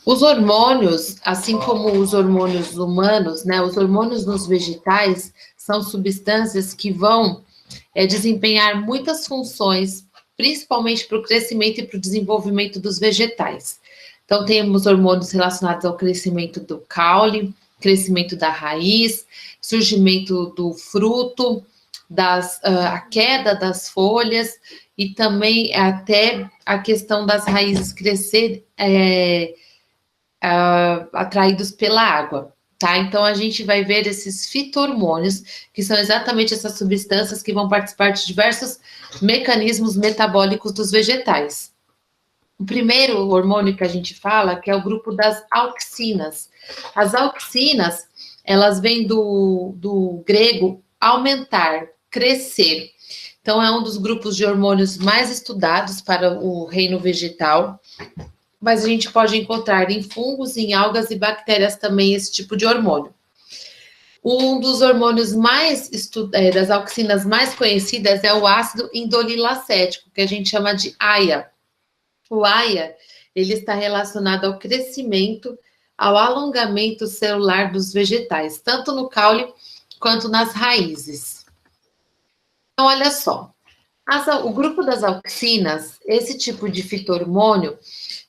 Os hormônios, assim como os hormônios humanos, né? Os hormônios nos vegetais são substâncias que vão desempenhar muitas funções, principalmente para o crescimento e para o desenvolvimento dos vegetais. Então, temos hormônios relacionados ao crescimento do caule, crescimento da raiz, surgimento do fruto, a queda das folhas e também até a questão das raízes crescer atraídos pela água. Tá? Então, a gente vai ver esses fito-hormônios, que são exatamente essas substâncias que vão participar de diversos mecanismos metabólicos dos vegetais. O primeiro hormônio que a gente fala, que é o grupo das auxinas. As auxinas, elas vêm do grego aumentar, crescer. Então, é um dos grupos de hormônios mais estudados para o reino vegetal, mas a gente pode encontrar em fungos, em algas e bactérias também esse tipo de hormônio. Um dos hormônios das auxinas mais conhecidas é o ácido indolilacético, que a gente chama de AIA. O AIA, ele está relacionado ao crescimento, ao alongamento celular dos vegetais, tanto no caule quanto nas raízes. Então, olha só, o grupo das auxinas, esse tipo de fito-hormônio,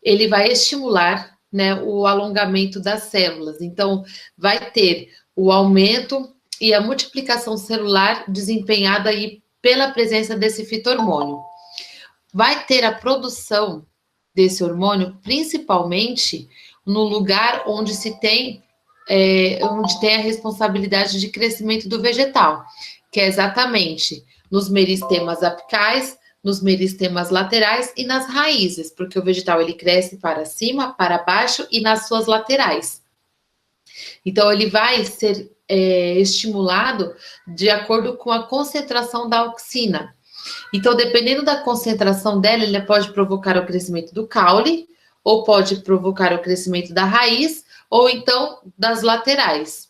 ele vai estimular, né, o alongamento das células. Então, vai ter o aumento e a multiplicação celular desempenhada aí pela presença desse fito-hormônio. Vai ter a produção desse hormônio, principalmente no lugar onde onde tem a responsabilidade de crescimento do vegetal, que é exatamente nos meristemas apicais, nos meristemas laterais e nas raízes, porque o vegetal ele cresce para cima, para baixo e nas suas laterais. Então, ele vai ser estimulado de acordo com a concentração da auxina. Então, dependendo da concentração dela, ele pode provocar o crescimento do caule, ou pode provocar o crescimento da raiz, ou então das laterais.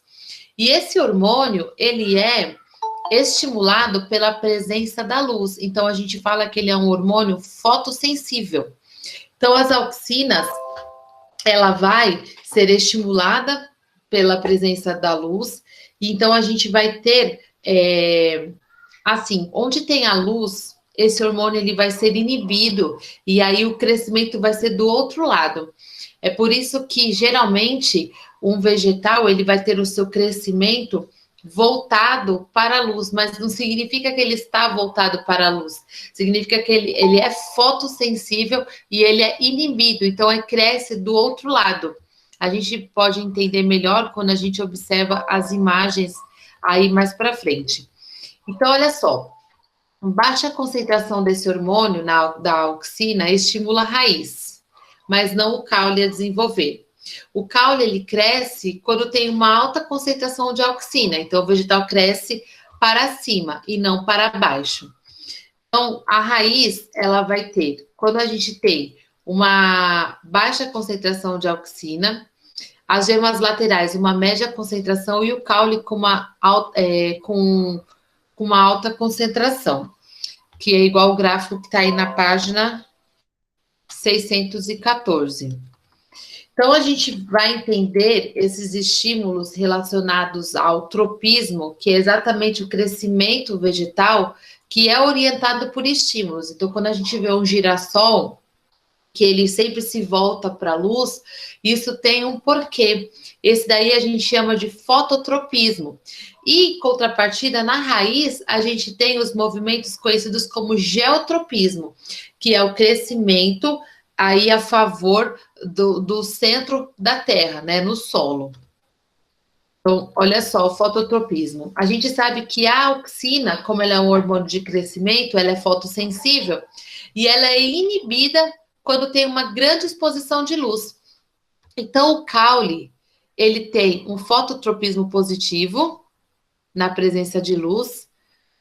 E esse hormônio, ele é estimulado pela presença da luz. Então, a gente fala que ele é um hormônio fotossensível. Então, as auxinas, ela vai ser estimulada pela presença da luz. E então, a gente vai ter, assim, onde tem a luz, esse hormônio ele vai ser inibido. E aí, o crescimento vai ser do outro lado. É por isso que, geralmente, um vegetal, ele vai ter o seu crescimento voltado para a luz, mas não significa que ele está voltado para a luz, significa que ele é fotossensível e ele é inibido, então ele cresce do outro lado. A gente pode entender melhor quando a gente observa as imagens aí mais para frente. Então, olha só, baixa concentração desse hormônio da auxina estimula a raiz, mas não o caule a desenvolver. O caule, ele cresce quando tem uma alta concentração de auxina. Então, o vegetal cresce para cima e não para baixo. Então, a raiz, ela vai ter, quando a gente tem uma baixa concentração de auxina, as gemas laterais, uma média concentração e o caule com uma alta concentração, que é igual ao gráfico que está aí na página 614. Então, a gente vai entender esses estímulos relacionados ao tropismo, que é exatamente o crescimento vegetal, que é orientado por estímulos. Então, quando a gente vê um girassol, que ele sempre se volta para a luz, isso tem um porquê. Esse daí a gente chama de fototropismo. E, em contrapartida, na raiz, a gente tem os movimentos conhecidos como geotropismo, que é o crescimento aí a favor do centro da terra, né, no solo. Então, olha só, o fototropismo. A gente sabe que a auxina, como ela é um hormônio de crescimento, ela é fotossensível e ela é inibida quando tem uma grande exposição de luz. Então, o caule, ele tem um fototropismo positivo na presença de luz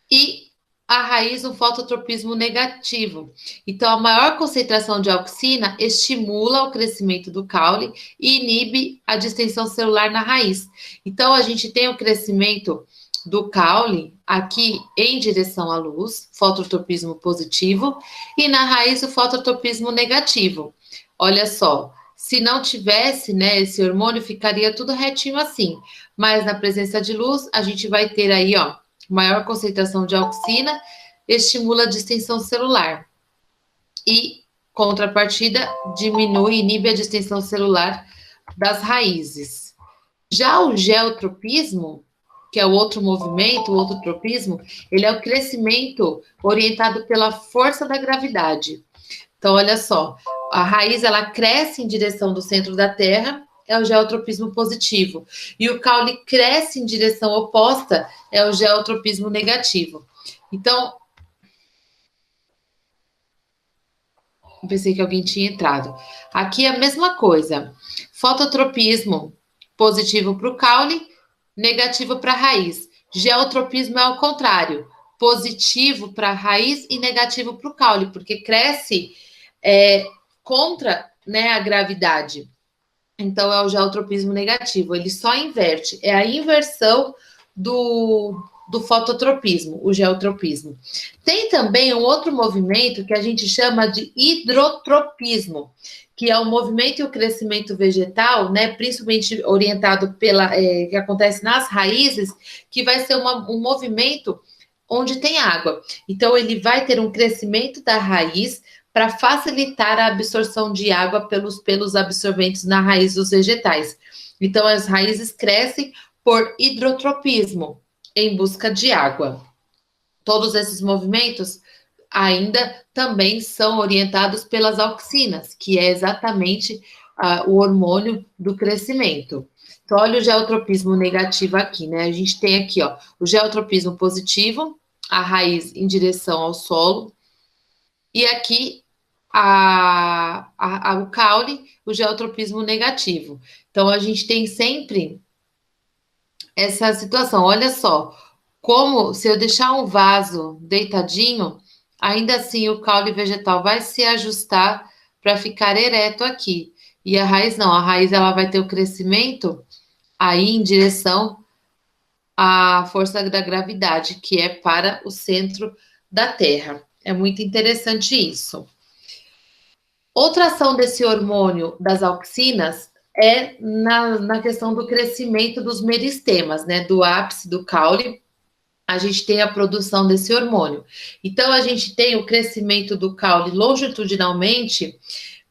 e a raiz um fototropismo negativo. Então, a maior concentração de auxina estimula o crescimento do caule e inibe a distensão celular na raiz. Então, a gente tem o crescimento do caule aqui em direção à luz, fototropismo positivo, e na raiz o fototropismo negativo. Olha só, Se não tivesse, né, esse hormônio, ficaria tudo retinho assim. Mas na presença de luz, a gente vai ter aí, ó, maior concentração de auxina, estimula a distensão celular. E, contrapartida, diminui, inibe a distensão celular das raízes. Já o geotropismo, que é o outro movimento, o outro tropismo, ele é o crescimento orientado pela força da gravidade. Então, olha só, a raiz ela cresce em direção do centro da Terra, é o geotropismo positivo. E o caule cresce em direção oposta, é o geotropismo negativo. Então, eu pensei que alguém tinha entrado. Aqui é a mesma coisa. Fototropismo positivo para o caule, negativo para a raiz. Geotropismo é ao contrário, positivo para a raiz e negativo para o caule, porque cresce contra, né, a gravidade. Então, é o geotropismo negativo. Ele só inverte. É a inversão do fototropismo, o geotropismo. Tem também um outro movimento que a gente chama de hidrotropismo, que é o movimento e o crescimento vegetal, né, principalmente orientado que acontece nas raízes, que vai ser um movimento onde tem água. Então, ele vai ter um crescimento da raiz para facilitar a absorção de água pelos pelos absorventes na raiz dos vegetais. Então, as raízes crescem por hidrotropismo, em busca de água. Todos esses movimentos ainda também são orientados pelas auxinas, que é exatamente o hormônio do crescimento. Então, olha o geotropismo negativo aqui, né? A gente tem aqui, ó, o geotropismo positivo, a raiz em direção ao solo, e aqui o caule, o geotropismo negativo. Então, a gente tem sempre essa situação. Olha só, como se eu deixar um vaso deitadinho, ainda assim o caule vegetal vai se ajustar para ficar ereto aqui. E a raiz não, a raiz ela vai ter o crescimento aí em direção à força da gravidade, que é para o centro da Terra. É muito interessante isso. Outra ação desse hormônio das auxinas é na questão do crescimento dos meristemas, né? Do ápice do caule, a gente tem a produção desse hormônio. Então, a gente tem o crescimento do caule longitudinalmente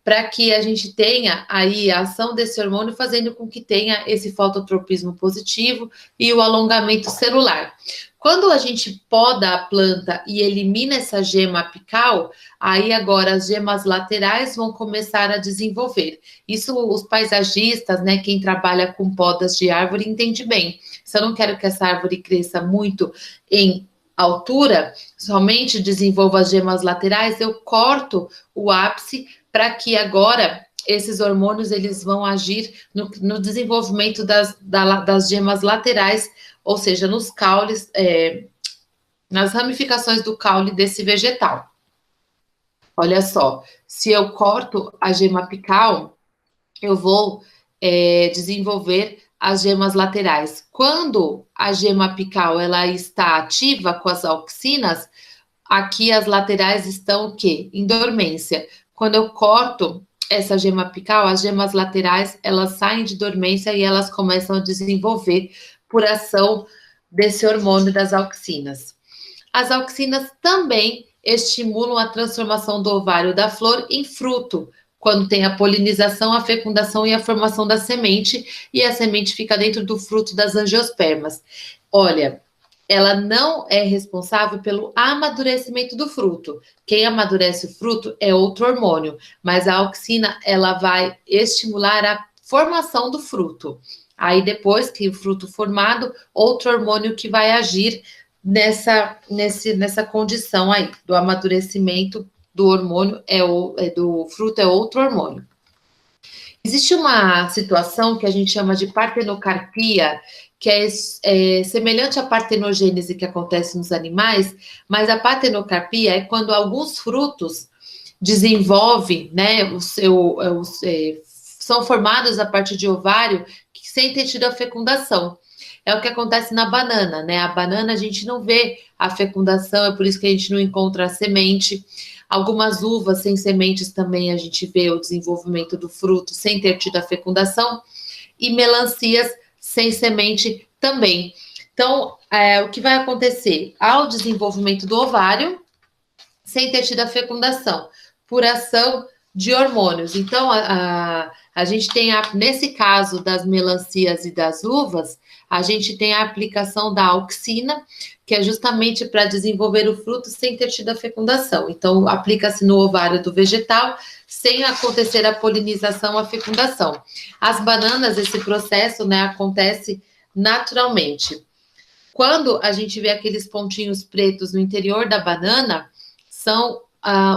para que a gente tenha aí a ação desse hormônio fazendo com que tenha esse fototropismo positivo e o alongamento celular. Quando a gente poda a planta e elimina essa gema apical, aí agora as gemas laterais vão começar a desenvolver. Isso os paisagistas, né, quem trabalha com podas de árvore entende bem. Se eu não quero que essa árvore cresça muito em altura, somente desenvolva as gemas laterais, eu corto o ápice para que agora esses hormônios eles vão agir no desenvolvimento das gemas laterais, ou seja, nos caules, nas ramificações do caule desse vegetal. Olha só, se eu corto a gema apical, eu vou desenvolver as gemas laterais. Quando a gema apical ela está ativa com as auxinas, aqui as laterais estão o quê? Em dormência. Quando eu corto essa gema apical, as gemas laterais, elas saem de dormência e elas começam a desenvolver por ação desse hormônio das auxinas. As auxinas também estimulam a transformação do ovário da flor em fruto, quando tem a polinização, a fecundação e a formação da semente, e a semente fica dentro do fruto das angiospermas. Olha, ela não é responsável pelo amadurecimento do fruto. Quem amadurece o fruto é outro hormônio, mas a auxina, ela vai estimular a formação do fruto. Aí, depois que o fruto formado, outro hormônio que vai agir nessa condição aí, do amadurecimento do hormônio, do fruto é outro hormônio. Existe uma situação que a gente chama de partenocarpia, que é semelhante à partenogênese que acontece nos animais, mas a partenocarpia é quando alguns frutos desenvolvem, né, são formados a partir de ovário sem ter tido a fecundação. É o que acontece na banana, né? A banana a gente não vê a fecundação, é por isso que a gente não encontra a semente. Algumas uvas sem sementes também a gente vê o desenvolvimento do fruto sem ter tido a fecundação, e melancias sem semente também. Então, o que vai acontecer? Ao desenvolvimento do ovário, sem ter tido a fecundação, por ação de hormônios. Então, a gente tem, nesse caso das melancias e das uvas, a gente tem a aplicação da auxina, que é justamente para desenvolver o fruto sem ter tido a fecundação. Então, aplica-se no ovário do vegetal, sem acontecer a polinização, a fecundação. As bananas, esse processo, né, acontece naturalmente. Quando a gente vê aqueles pontinhos pretos no interior da banana, são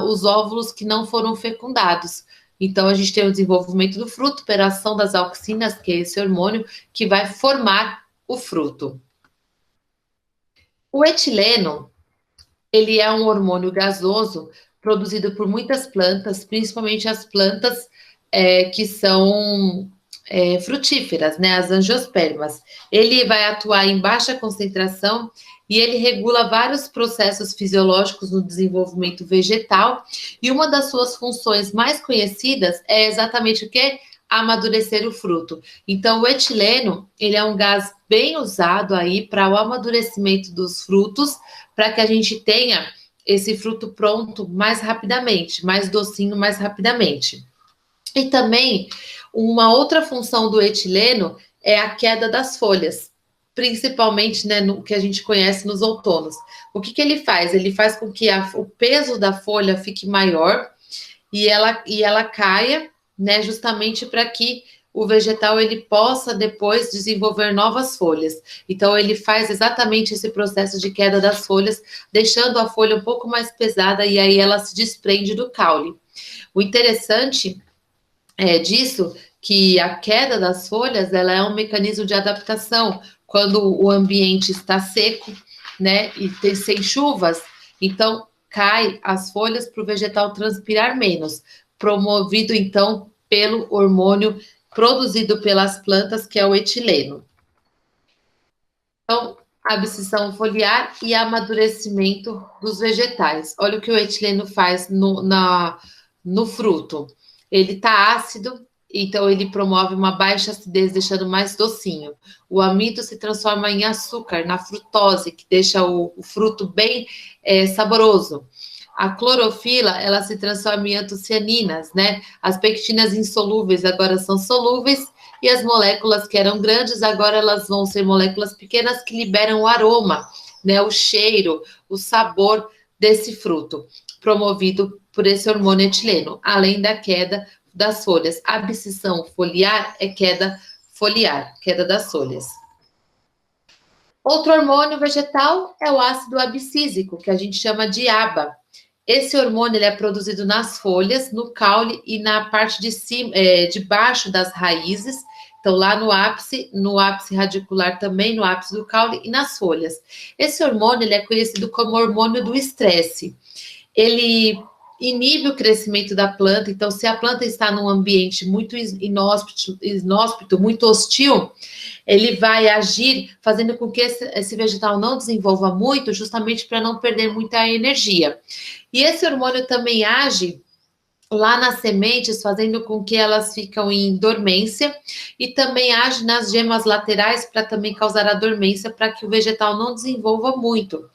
os óvulos que não foram fecundados. Então, a gente tem o desenvolvimento do fruto pela ação das auxinas, que é esse hormônio que vai formar o fruto. O etileno, ele é um hormônio gasoso produzido por muitas plantas, principalmente as plantas que são frutíferas, né, as angiospermas. Ele vai atuar em baixa concentração e ele regula vários processos fisiológicos no desenvolvimento vegetal, e uma das suas funções mais conhecidas é exatamente o quê? Amadurecer o fruto. Então, o etileno, ele é um gás bem usado aí para o amadurecimento dos frutos, para que a gente tenha esse fruto pronto mais rapidamente, mais docinho mais rapidamente. E também, uma outra função do etileno é a queda das folhas, principalmente, né, no que a gente conhece nos outonos. O que ele faz? Ele faz com que o peso da folha fique maior e ela caia, né, justamente para que o vegetal ele possa depois desenvolver novas folhas. Então, ele faz exatamente esse processo de queda das folhas, deixando a folha um pouco mais pesada, e aí ela se desprende do caule. O interessante disso que a queda das folhas, ela é um mecanismo de adaptação quando o ambiente está seco, né, e sem chuvas. Então, cai as folhas para o vegetal transpirar menos, promovido então pelo hormônio produzido pelas plantas, que é o etileno. Então, abscisão foliar e amadurecimento dos vegetais. Olha o que o etileno faz no fruto. Ele está ácido, então ele promove uma baixa acidez, deixando mais docinho. O amido se transforma em açúcar, na frutose, que deixa o fruto bem saboroso. A clorofila, ela se transforma em antocianinas, né? As pectinas insolúveis agora são solúveis, e as moléculas que eram grandes, agora elas vão ser moléculas pequenas que liberam o aroma, né? O cheiro, o sabor desse fruto, promovido por esse hormônio etileno, além da queda das folhas. A abscisão foliar é queda foliar, queda das folhas. Outro hormônio vegetal é o ácido abscísico, que a gente chama de ABA. Esse hormônio ele é produzido nas folhas, no caule e na parte de cima, de baixo das raízes. Então, lá no ápice radicular também, no ápice do caule e nas folhas. Esse hormônio ele é conhecido como hormônio do estresse. Ele inibe o crescimento da planta. Então, se a planta está num ambiente muito inóspito, muito hostil, ele vai agir fazendo com que esse vegetal não desenvolva muito, justamente para não perder muita energia. E esse hormônio também age lá nas sementes, fazendo com que elas ficam em dormência, e também age nas gemas laterais para também causar a dormência, para que o vegetal não desenvolva muito.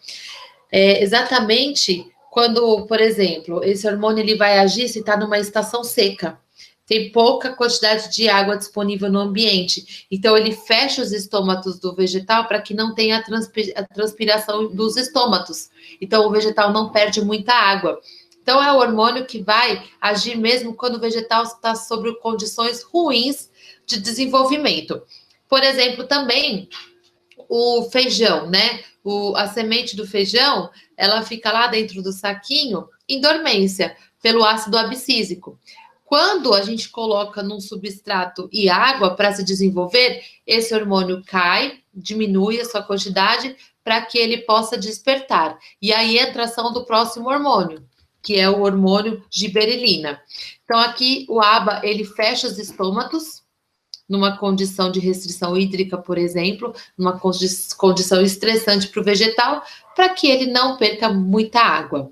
Exatamente quando, por exemplo, esse hormônio ele vai agir se está numa estação seca. Tem pouca quantidade de água disponível no ambiente. Então, ele fecha os estômatos do vegetal para que não tenha a transpiração dos estômatos. Então, o vegetal não perde muita água. Então, é o hormônio que vai agir mesmo quando o vegetal está sob condições ruins de desenvolvimento. Por exemplo, também o feijão, né? A semente do feijão, ela fica lá dentro do saquinho em dormência pelo ácido abscísico. Quando a gente coloca num substrato e água para se desenvolver, esse hormônio cai, diminui a sua quantidade para que ele possa despertar. E aí entra a ação do próximo hormônio, que é o hormônio giberelina. Então, aqui o ABA, ele fecha os estômatos, numa condição de restrição hídrica, por exemplo, numa condição estressante para o vegetal, para que ele não perca muita água.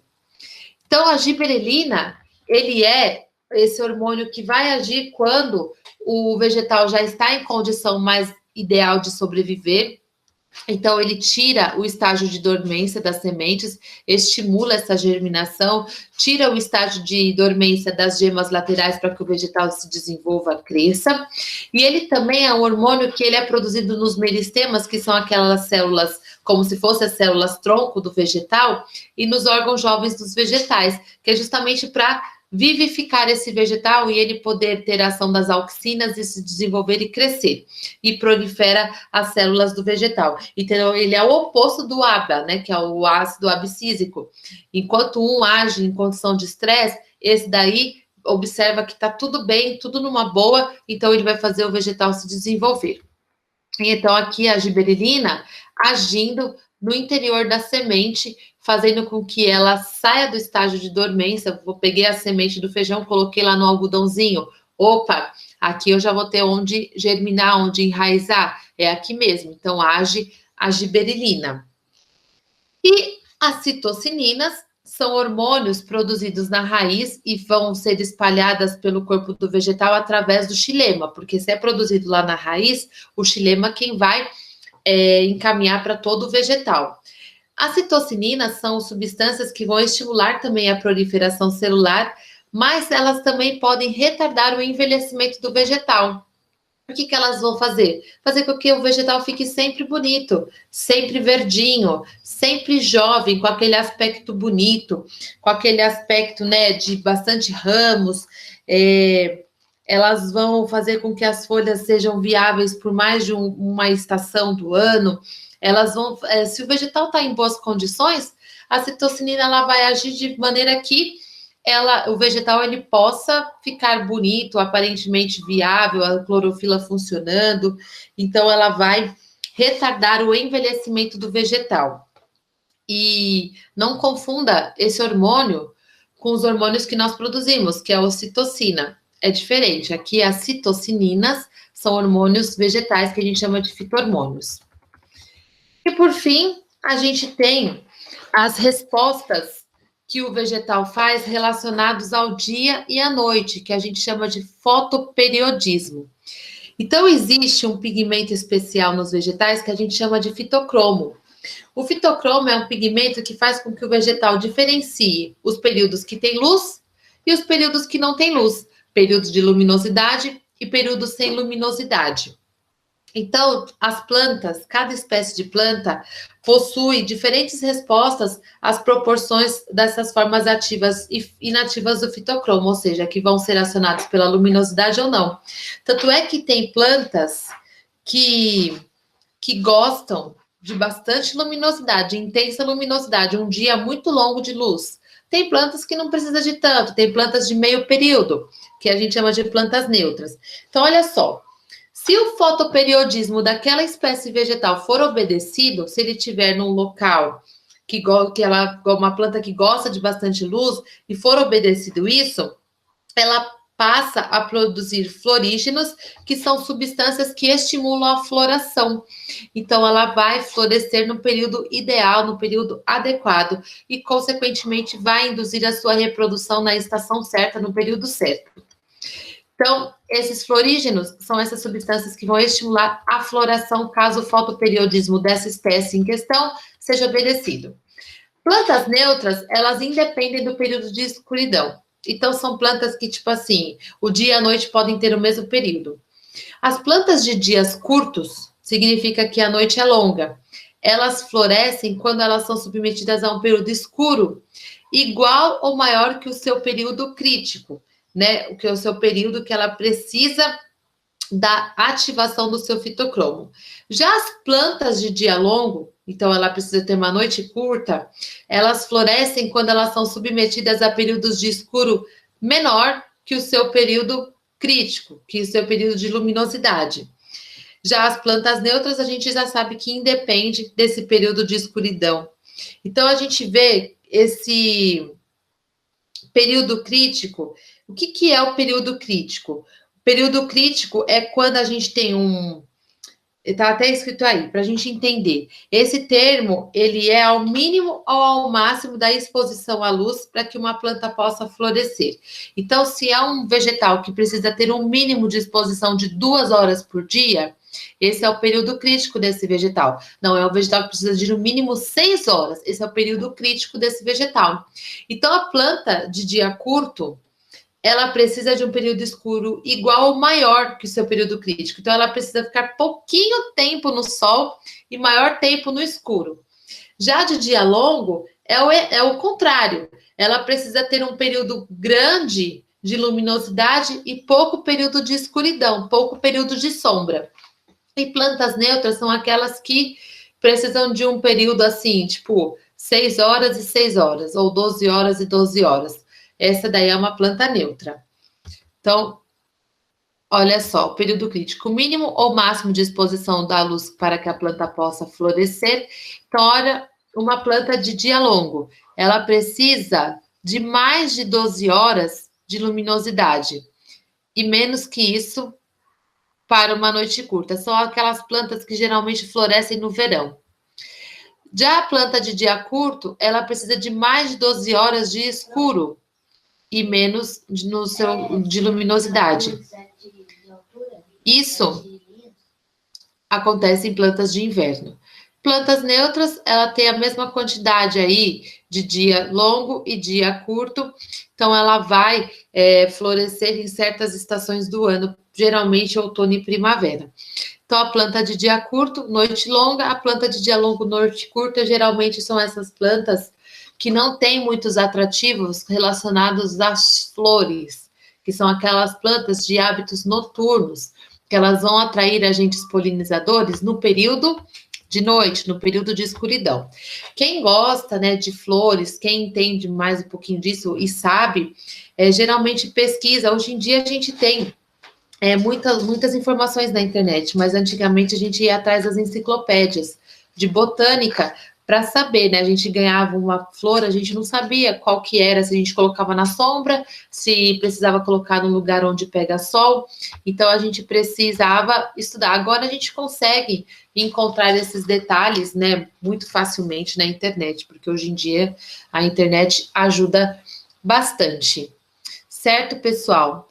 Então, a giberelina, ele é esse hormônio que vai agir quando o vegetal já está em condição mais ideal de sobreviver. Então, ele tira o estágio de dormência das sementes, estimula essa germinação, tira o estágio de dormência das gemas laterais para que o vegetal se desenvolva, cresça. E ele também é um hormônio que ele é produzido nos meristemas, que são aquelas células, como se fossem as células tronco do vegetal, e nos órgãos jovens dos vegetais, que é justamente para vivificar esse vegetal e ele poder ter a ação das auxinas e se desenvolver e crescer. E prolifera as células do vegetal. Então, ele é o oposto do ABA, né, que é o ácido abscísico. Enquanto um age em condição de estresse, esse daí observa que está tudo bem, tudo numa boa, então ele vai fazer o vegetal se desenvolver. Então, aqui a giberelina agindo no interior da semente, fazendo com que ela saia do estágio de dormência. Eu peguei a semente do feijão, coloquei lá no algodãozinho. Opa, aqui eu já vou ter onde germinar, onde enraizar. É aqui mesmo. Então, age a giberelina. E as citocininas são hormônios produzidos na raiz e vão ser espalhadas pelo corpo do vegetal através do xilema, porque se é produzido lá na raiz, o xilema é quem vai encaminhar para todo o vegetal. As citocininas são substâncias que vão estimular também a proliferação celular, mas elas também podem retardar o envelhecimento do vegetal. O que elas vão fazer? Fazer com que o vegetal fique sempre bonito, sempre verdinho, sempre jovem, com aquele aspecto bonito, com aquele aspecto, né, de bastante ramos. Elas vão fazer com que as folhas sejam viáveis por mais de uma estação do ano. Elas vão, se o vegetal está em boas condições, a citocinina ela vai agir de maneira que o vegetal ele possa ficar bonito, aparentemente viável, a clorofila funcionando. Então, ela vai retardar o envelhecimento do vegetal. E não confunda esse hormônio com os hormônios que nós produzimos, que é a ocitocina. É diferente. Aqui, as citocininas são hormônios vegetais que a gente chama de fito-hormônios. E, por fim, a gente tem as respostas que o vegetal faz relacionados ao dia e à noite, que a gente chama de fotoperiodismo. Então, existe um pigmento especial nos vegetais que a gente chama de fitocromo. O fitocromo é um pigmento que faz com que o vegetal diferencie os períodos que tem luz e os períodos que não tem luz, períodos de luminosidade e períodos sem luminosidade. Então, as plantas, cada espécie de planta possui diferentes respostas às proporções dessas formas ativas e inativas do fitocromo, ou seja, que vão ser acionadas pela luminosidade ou não. Tanto é que tem plantas que gostam de bastante luminosidade, intensa luminosidade, um dia muito longo de luz. Tem plantas que não precisa de tanto, tem plantas de meio período, que a gente chama de plantas neutras. Então, olha só. Se o fotoperiodismo daquela espécie vegetal for obedecido, se ele estiver num local uma planta que gosta de bastante luz e for obedecido isso, ela passa a produzir florígenos, que são substâncias que estimulam a floração. Então, ela vai florescer no período ideal, no período adequado, e, consequentemente, vai induzir a sua reprodução na estação certa, no período certo. Então, esses florígenos são essas substâncias que vão estimular a floração caso o fotoperiodismo dessa espécie em questão seja obedecido. Plantas neutras, elas independem do período de escuridão. Então, são plantas que, tipo assim, o dia e a noite podem ter o mesmo período. As plantas de dias curtos, significa que a noite é longa. Elas florescem quando elas são submetidas a um período escuro, igual ou maior que o seu período crítico, né? O que é o seu período que ela precisa da ativação do seu fitocromo. Já as plantas de dia longo, então ela precisa ter uma noite curta, elas florescem quando elas são submetidas a períodos de escuro menor que o seu período crítico, que o seu período de luminosidade. Já as plantas neutras, a gente já sabe que independe desse período de escuridão. Então, a gente vê esse período crítico. O que é o período crítico? O período crítico é quando a gente tem Está até escrito aí, para a gente entender. Esse termo, ele é ao mínimo ou ao máximo da exposição à luz para que uma planta possa florescer. Então, se é um vegetal que precisa ter um mínimo de exposição de 2 horas por dia, esse é o período crítico desse vegetal. Não, é um vegetal que precisa de no mínimo 6 horas. Esse é o período crítico desse vegetal. Então, a planta de dia curto, ela precisa de um período escuro igual ou maior que o seu período crítico. Então, ela precisa ficar pouquinho tempo no sol e maior tempo no escuro. Já de dia longo, é o contrário. Ela precisa ter um período grande de luminosidade e pouco período de escuridão, pouco período de sombra. E plantas neutras são aquelas que precisam de um período assim, tipo 6 horas e 6 horas, ou 12 horas e 12 horas. Essa daí é uma planta neutra. Então, olha só, o período crítico, mínimo ou máximo de exposição da luz para que a planta possa florescer. Então, olha, uma planta de dia longo, ela precisa de mais de 12 horas de luminosidade. E menos que isso para uma noite curta. São aquelas plantas que geralmente florescem no verão. Já a planta de dia curto, ela precisa de mais de 12 horas de escuro e menos de luminosidade. Isso acontece em plantas de inverno. Plantas neutras, ela tem a mesma quantidade aí de dia longo e dia curto, então ela vai florescer em certas estações do ano, geralmente outono e primavera. Então, a planta de dia curto, noite longa, a planta de dia longo, noite curta, geralmente são essas plantas que não têm muitos atrativos relacionados às flores, que são aquelas plantas de hábitos noturnos, que elas vão atrair agentes polinizadores no período de noite, no período de escuridão. Quem gosta, né, de flores, quem entende mais um pouquinho disso e sabe, geralmente pesquisa. Hoje em dia a gente tem muitas informações na internet, mas antigamente a gente ia atrás das enciclopédias de botânica para saber, né? A gente ganhava uma flor, a gente não sabia qual que era, se a gente colocava na sombra, se precisava colocar no lugar onde pega sol. Então a gente precisava estudar. Agora a gente consegue encontrar esses detalhes, né, muito facilmente na internet, porque hoje em dia a internet ajuda bastante. Certo, pessoal?